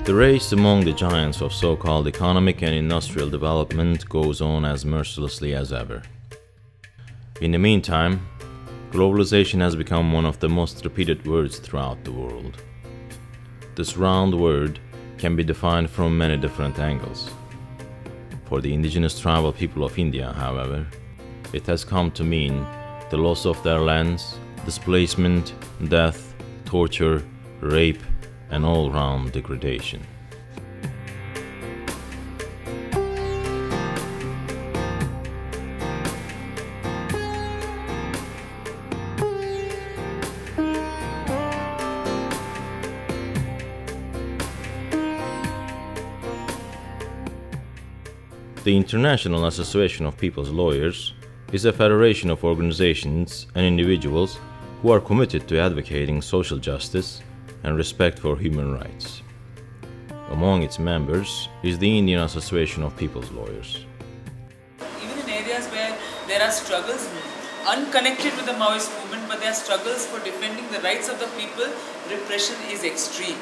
The race among the giants of so-called economic and industrial development goes on as mercilessly as ever. In the meantime, globalization has become one of the most repeated words throughout the world. This round word can be defined from many different angles. For the indigenous tribal people of India, however, it has come to mean the loss of their lands, displacement, death, torture, rape, and all-round degradation. The International Association of People's Lawyers is a federation of organizations and individuals who are committed to advocating social justice and respect for human rights. Among its members is the Indian Association of People's Lawyers. Even in areas where there are struggles unconnected with the Maoist movement, but there are struggles for defending the rights of the people, repression is extreme.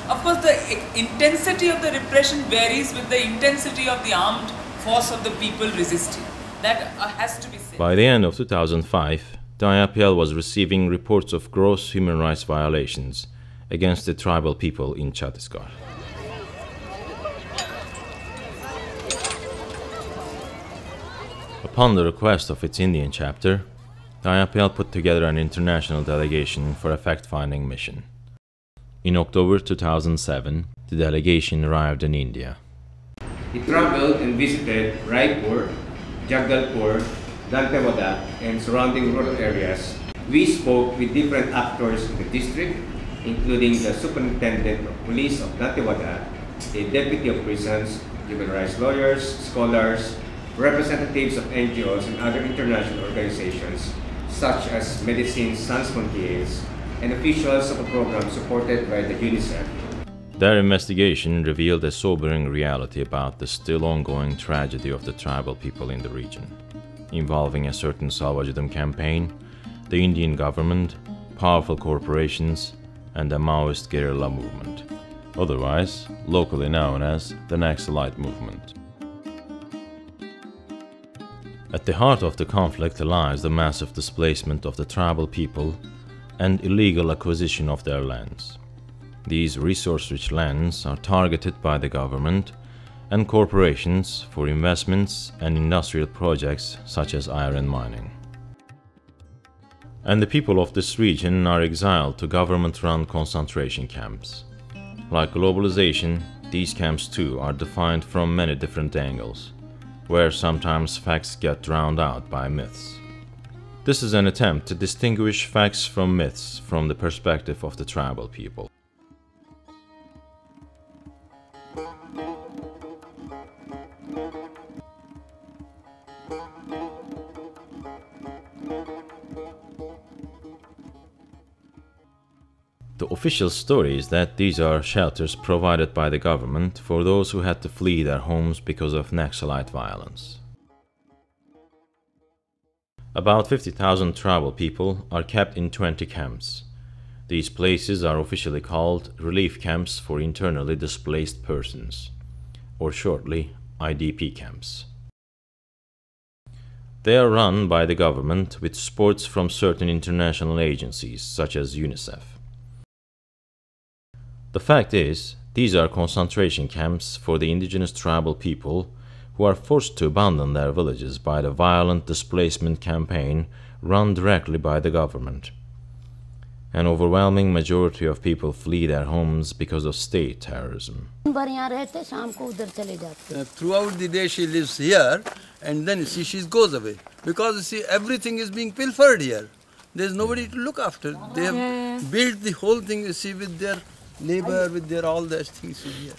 Of course, the intensity of the repression varies with the intensity of the armed force of the people resisting. That has to be said. By the end of 2005, the IAPL was receiving reports of gross human rights violations against the tribal people in Chhattisgarh. Upon the request of its Indian chapter, the IAPL put together an international delegation for a fact-finding mission. In October 2007, the delegation arrived in India. He traveled and visited Raipur, Jagdalpur, Dantewada, and surrounding rural areas. We spoke with different actors in the district, including the Superintendent of Police of Dantewada, the Deputy of Prisons, human rights lawyers, scholars, representatives of NGOs and other international organizations, such as Medicine Sans Frontières, and officials of a program supported by the UNICEF. Their investigation revealed a sobering reality about the still ongoing tragedy of the tribal people in the region, involving a certain Salwa Judum Campaign, the Indian government, powerful corporations, and the Maoist guerrilla movement, otherwise locally known as the Naxalite movement. At the heart of the conflict lies the massive displacement of the tribal people and illegal acquisition of their lands. These resource-rich lands are targeted by the government and corporations for investments and industrial projects such as iron mining. And the people of this region are exiled to government-run concentration camps. Like globalization, these camps too are defined from many different angles, where sometimes facts get drowned out by myths. This is an attempt to distinguish facts from myths from the perspective of the tribal people. The official story is that these are shelters provided by the government for those who had to flee their homes because of Naxalite violence. About 50,000 tribal people are kept in 20 camps. These places are officially called relief camps for internally displaced persons, or shortly, IDP camps. They are run by the government with support from certain international agencies such as UNICEF. The fact is, these are concentration camps for the indigenous tribal people who are forced to abandon their villages by the violent displacement campaign run directly by the government. An overwhelming majority of people flee their homes because of state terrorism. Throughout the day she lives here and then she goes away because everything is being pilfered here. There's nobody to look after. They have built the whole thing with their labor, with their all those things here.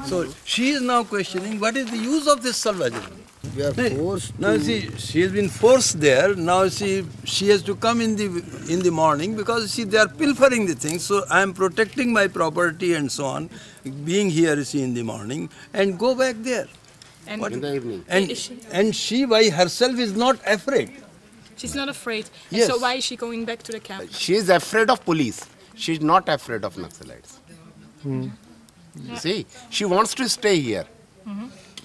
So she is now questioning what is the use of this Salwa Judum. We are forced. Now she has been forced there. Now she has to come in the morning because they are pilfering the things. So I am protecting my property and so on, being here in the morning and go back there. And in the evening. And she by herself is not afraid. She's not afraid. And Yes. so why is she going back to the camp? She is afraid of police. She is not afraid of Naxalites. You see, she wants to stay here.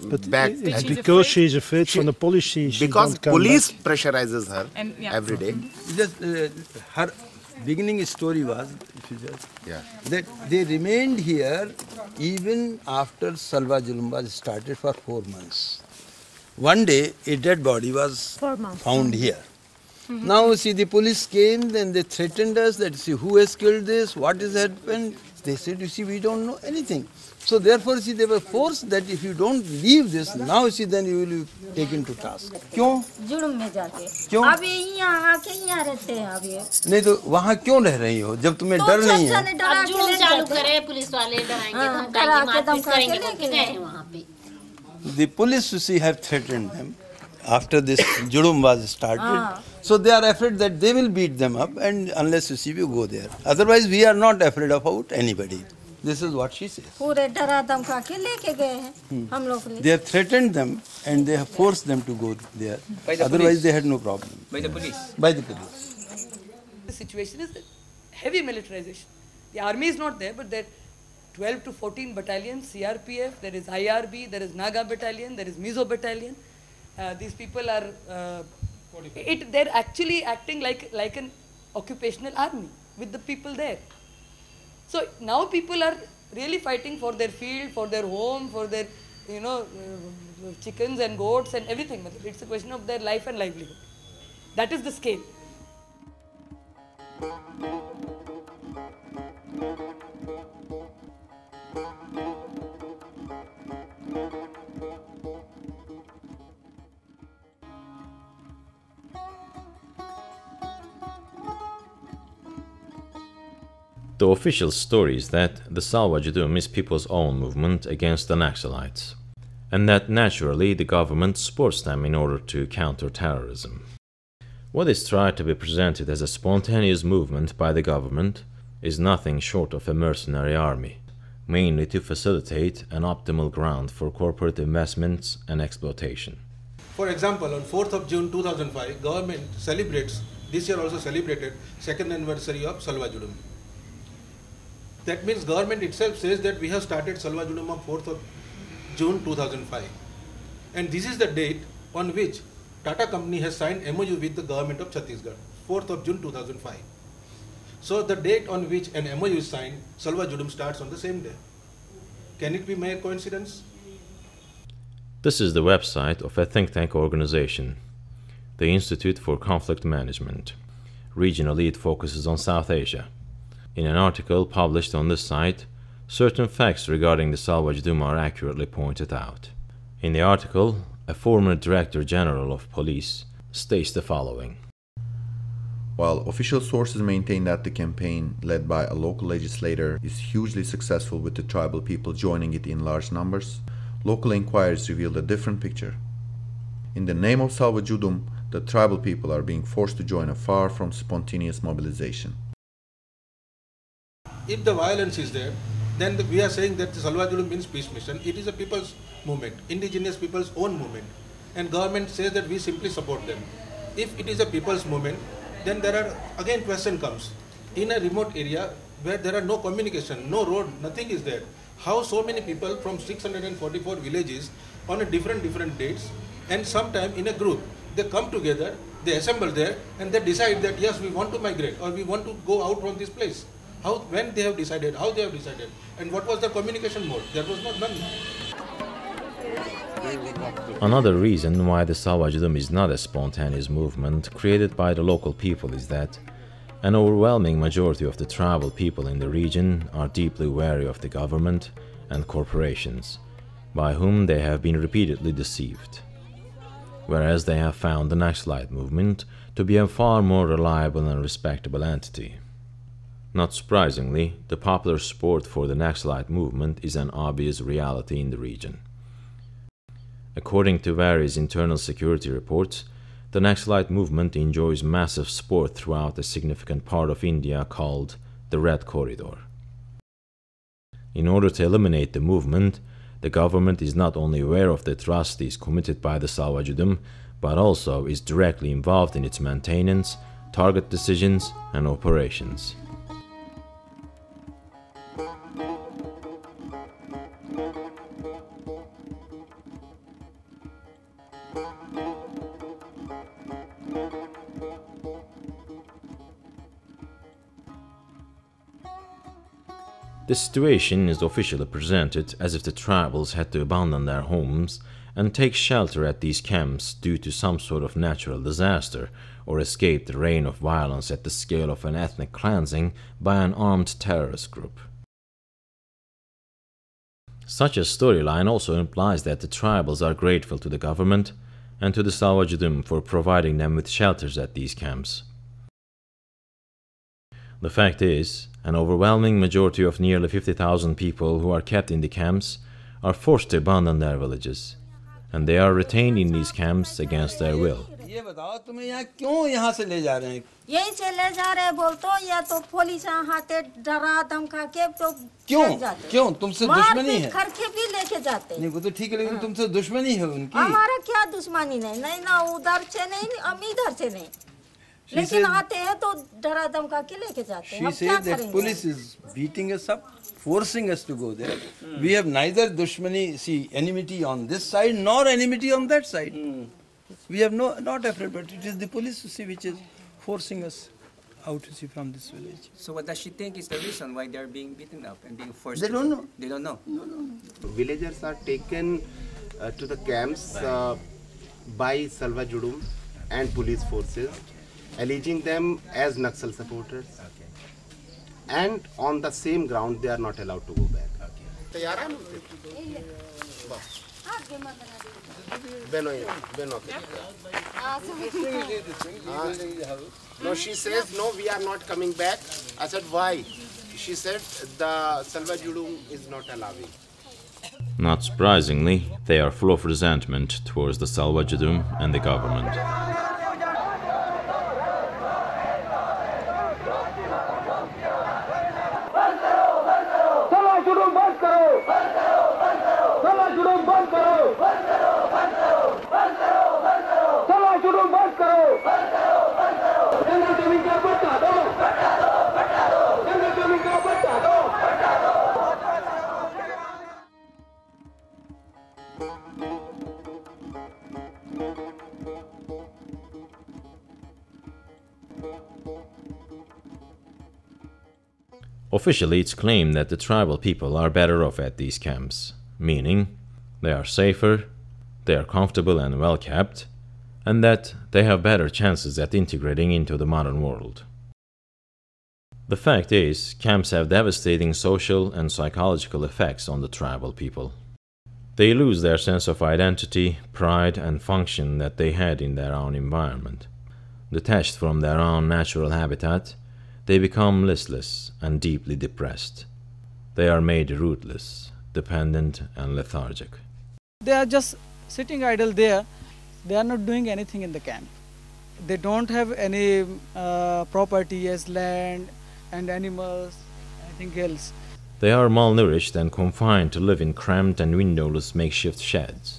But Back. it's She's because afraid. she's afraid from the police. She Because don't come police back. pressurizes her And, yeah. every day. Just her beginning story was, if you just, Yeah. that they remained here even after Salwa Judum was started for 4 months. One day, a dead body was found here. Now, see, the police came, then they threatened us that, see, who has killed this, what has happened. They said, you see, we don't know anything. So therefore, see, they were forced that if you don't leave this, now, see, then you will be taken to task. क्यों? जुड़ुम में जाके क्यों? अब ये यहाँ आके यहाँ रहते हैं अब ये नहीं तो वहाँ क्यों रह रही हो जब तुम्हें डर नहीं है? डरा के जुड़ुम ले चालू जाते हैं। करे पुलिस वाले डराएंगे हाँ, धमकाएंगे डरा के मारपीट धमका के करेंगे लेके बोल के गए गए। हैं वहाँ पे The police, you see, have threatened them after this Judum was started. So they are afraid that they will beat them up, and unless you see, we go there. Otherwise, we are not afraid about anybody. This is what she says. पूरे डरा धमका के लेके गए हैं हम लोग को। They have threatened them and they have forced them to go there. By the Otherwise, police. they had no problem. By the police. By the police. The situation is heavy militarization. The army is not there, but there are 12 to 14 battalions, CRPF, there is IRB, there is Naga battalion, there is Mizo battalion. These people are, they're actually acting like an occupational army with the people there. So now people are really fighting for their field, for their home, for their, chickens and goats and everything. It's a question of their life and livelihood. That is the scale. The official story is that the Salwa Judum is people's own movement against the Naxalites, and that naturally the government supports them in order to counter terrorism. What is tried to be presented as a spontaneous movement by the government is nothing short of a mercenary army, mainly to facilitate an optimal ground for corporate investments and exploitation. For example, on 4th of June 2005, government celebrates, this year also celebrated, 2nd anniversary of Salwa Judum. That means government itself says that we have started Salwa Judum on 4th of June 2005. And this is the date on which Tata company has signed MOU with the government of Chhattisgarh, 4th of June 2005. So the date on which an MOU is signed, Salwa Judum starts on the same day. Can it be mere coincidence? This is the website of a think tank organization, the Institute for Conflict Management. Regionally, it focuses on South Asia. In an article published on this site, certain facts regarding the Salwa Judum are accurately pointed out. In the article, a former Director General of Police states the following. While official sources maintain that the campaign, led by a local legislator, is hugely successful with the tribal people joining it in large numbers, local inquiries revealed a different picture. In the name of Salwa Judum, the tribal people are being forced to join a far from spontaneous mobilization. If the violence is there, then we are saying that the Salwa Judum means peace mission. It is a people's movement, indigenous people's own movement. And government says that we simply support them. If it is a people's movement, then there are, again question comes. In a remote area where there are no communication, no road, nothing is there, how so many people from 644 villages on a different dates and sometime in a group, they come together, they assemble there and they decide that yes, we want to migrate or we want to go out from this place. How, when they have decided, how they have decided, and what was the communication mode? There was not none. Another reason why the Salwa Judum is not a spontaneous movement created by the local people is that an overwhelming majority of the tribal people in the region are deeply wary of the government and corporations, by whom they have been repeatedly deceived, whereas they have found the Naxalite movement to be a far more reliable and respectable entity. Not surprisingly, the popular support for the Naxalite movement is an obvious reality in the region. According to various internal security reports, the Naxalite movement enjoys massive support throughout a significant part of India called the Red Corridor. In order to eliminate the movement, the government is not only aware of the atrocities committed by the Salwa Judum, but also is directly involved in its maintenance, target decisions, and operations. The situation is officially presented as if the tribals had to abandon their homes and take shelter at these camps due to some sort of natural disaster or escape the reign of violence at the scale of an ethnic cleansing by an armed terrorist group. Such a storyline also implies that the tribals are grateful to the government and to the Salwa Judum for providing them with shelters at these camps. The fact is, an overwhelming majority of nearly 50,000 people who are kept in the camps are forced to abandon their villages, and they are retained in these camps against their will. ये बताओ तुम्हें यहाँ क्यों यहाँ से ले जा रहे हैं? यहीं से ले जा रहे बोलतो या तो पुलिस हाथे डरा धमका के तो क्यों तुमसे दुश्मनी है? करके भी लेके जाते हैं। नहीं वो तो ठीक है लेकिन तुमसे दुश्मनी है उनकी। हमारा क्या दुश्मनी नहीं नहीं ना उधर से नहीं हम इधर से नहीं लेकिन आते हैं तो डरा धमका के लेके जाते हैं। She said that police is beating us up, forcing us to go there. We have neither dushmani, see, enmity on this side nor enmity on that side. We have not afraid, but it is the police, you see, which is forcing us out, you see, from this village. So what does she think is the reason why they are being beaten up and being forced? They don't know. They don't know. Villagers are taken to the camps by Salwa Judum and police forces, alleging them as Naxal supporters. And on the same ground, they are not allowed to go back. No, she says, no, we are not coming back. I said, why? She said, the Salwa Judum is not allowing. Not surprisingly, they are full of resentment towards the Salwa Judum and the government. Officially, it's claimed that the tribal people are better off at these camps, meaning they are safer, they are comfortable and well kept, and that they have better chances at integrating into the modern world. The fact is, camps have devastating social and psychological effects on the tribal people. They lose their sense of identity, pride, and function that they had in their own environment. Detached from their own natural habitat, they become listless and deeply depressed. They are made rootless, dependent, and lethargic. They are just sitting idle there. They are not doing anything in the camp. They don't have any property as land and animals, anything else. They are malnourished and confined to live in cramped and windowless makeshift sheds.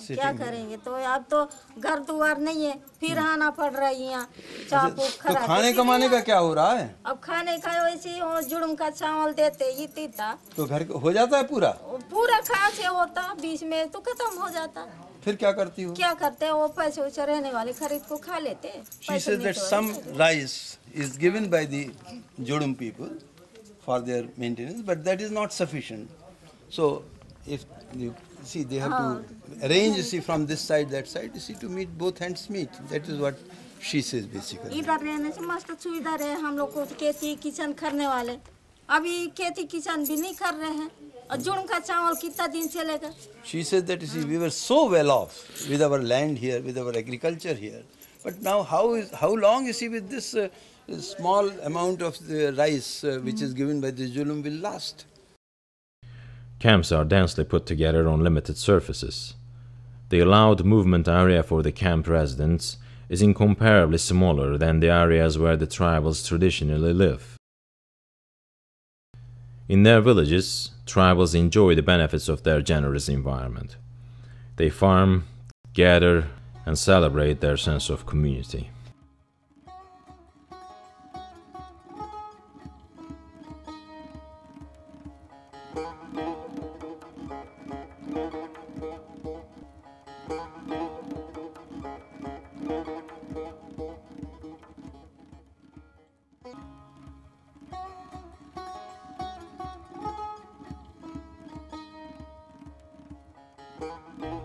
अब क्या करेंगे तो अब तो घर द्वार नहीं है फिर आना पड़ रहा है यहाँ चापू खरा तो खाने कमाने का क्या हो रहा है? अब खाने का वैसे ही जुड़म का चावल देते ये तीता तो घर हो जाता है पूरा खा से होता बीच में तो खत्म हो जाता। फिर क्या करती हो? क्या करते हैं वो पैसे वैसे रहने वाले खरीद को खा लेते। She says that some rice is given by the Judum people for their maintenance, but that is not sufficient. So if you see, they have to arrange, you see, from this side, that side, you see, to meet both hands meet. That is what she says basically. इधर रहने से मस्त सुविधा रहे हम लोग को खेती किचन करने वाले अभी खेती किचन भी नहीं कर रहे हैं और जुड़म का चावल कितना दिन चलेगा? She says that, you see, we were so well off with our land here, with our agriculture here, but now how long, you see, with this small amount of the rice which is given by the Judum will last. Camps are densely put together on limited surfaces. The allowed movement area for the camp residents is incomparably smaller than the areas where the tribals traditionally live. In their villages, tribals enjoy the benefits of their generous environment. They farm, gather, and celebrate their sense of community.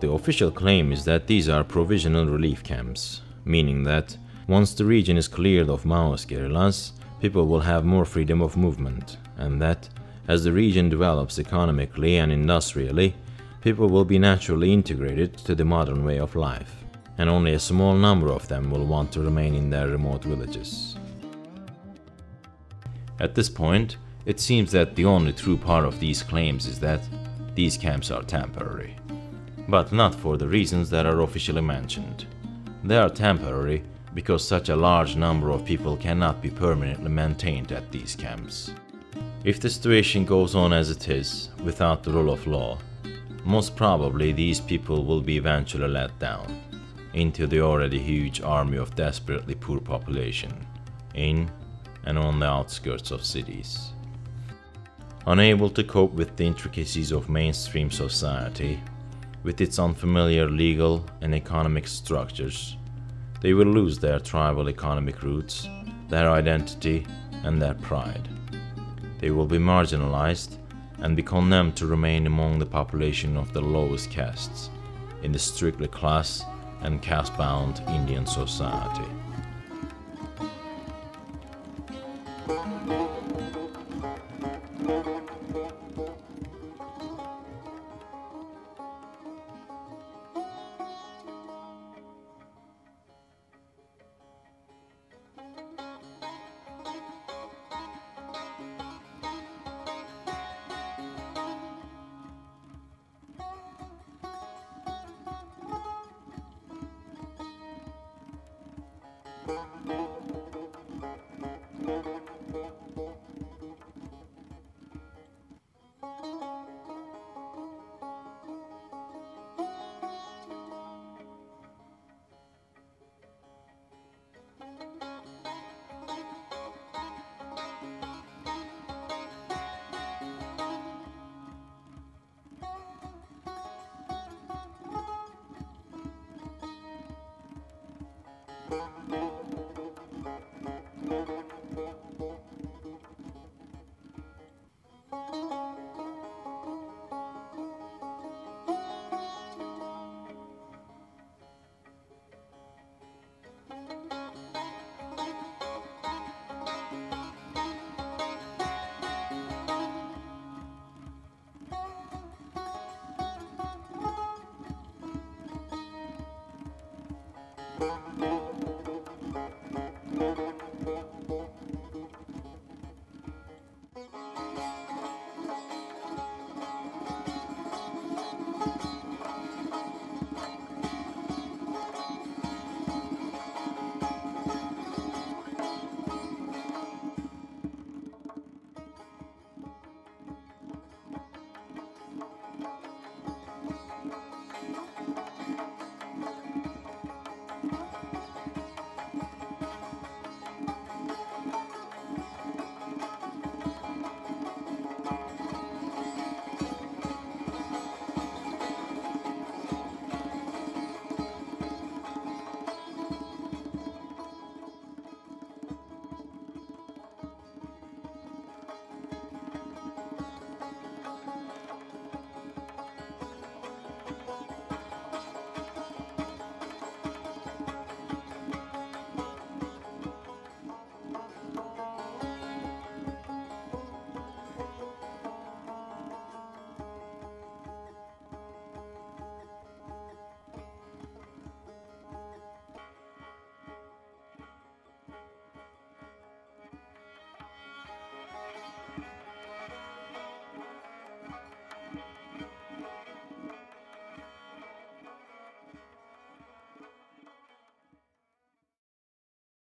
the official claim is that these are provisional relief camps, meaning that once the region is cleared of Maoist guerrillas, people will have more freedom of movement, and that as the region develops economically and industrially, people will be naturally integrated to the modern way of life, and only a small number of them will want to remain in their remote villages. At this point, it seems that the only true part of these claims is that these camps are temporary, but not for the reasons that are officially mentioned. They are temporary because such a large number of people cannot be permanently maintained at these camps. If the situation goes on as it is, without the rule of law, most probably these people will be eventually let down into the already huge army of desperately poor population in and on the outskirts of cities. Unable to cope with the intricacies of mainstream society, with its unfamiliar legal and economic structures, they will lose their tribal economic roots, their identity, and their pride. They will be marginalized and be condemned to remain among the population of the lowest castes in the strictly class and caste-bound Indian society.